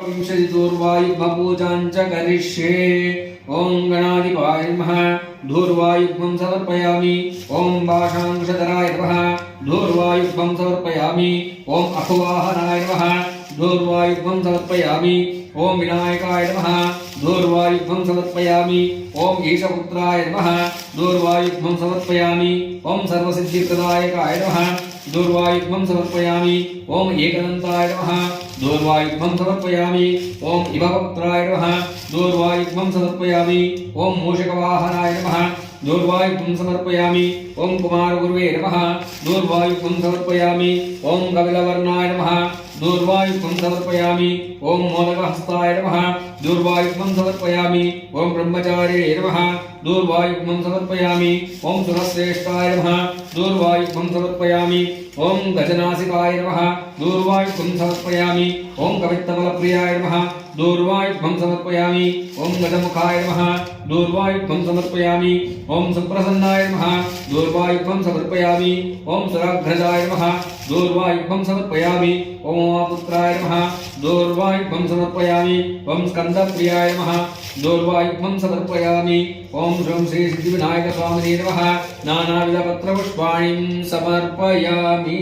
विंशतिदूर्वायुग्मपूजाञ्च करिष्ये। ओं गणाधिपाय नमः धूर्वायुग्मं समर्पयामि। ओं पाशाङ्कुशधराय नमः धूर्वायुग्मं समर्पयामि। ओं अखवाहनाय नमः धूर्वायुग्मं समर्पयामि। ओं विनायकाय नमः धूर्वायुग्मं समर्पयामि। ओं ईशपुत्राय नमः धूर्वायुग्मं समर्पयामि। ओं सर्वसिद्धिप्रदायकाय नमः धूर्वायुग्मं समर्पयामि। ओं एकदन्ताय नमः धूर्वायुग्मं समर्पयामि। ओं इभवक्त्राय नमः धूर्वायुग्मं समर्पयामि। ओं मूषकवाहनाय नमः धूर्वायुग्मं समर्पयामि। ओं कुमारगुरुवे नमः धूर्वायुग्मं समर्पयामि। ओं कपिलवर्णाय नमः धूर्वायुग्मं समर्पयामि। ओं मोदकहस्ताय नमः धूर्वायुग्मं समर्पयामि। ओं ब्रह्मचार्ये नमः धूर्वायुग्मं समर्पयामि। ओं सुरश्रेष्ठाय नमः धूर्वायुग्मं समर्पयामि। ओं गजनासिकाय नमः धूर्वायुग्मं समर्पयामि। ओं कवित्तमलप्रियाय नमः धूर्वायुग्मं समर्पयामि। ओं गजमुखाय नमः धूर्वायुग्मं समर्पयामि। ओं सुप्रसन्नाय नमः धूर्वायुग्मं समर्पयामि। ओं सुराघ्रजाय नमः धूर्वायुग्मं समर्पयामि। ओं उमापुत्राय नमः धूर्वायुग्मं समर्पयामि। ओं स्कन्दप्रियाय नमः धूर्वायुग्मं समर्पयामि। ओं श्रीं श्री सिद्धिविनायक स्वामिने नमः नानाविधपत्रपुष्पाणिं समर्पयामि।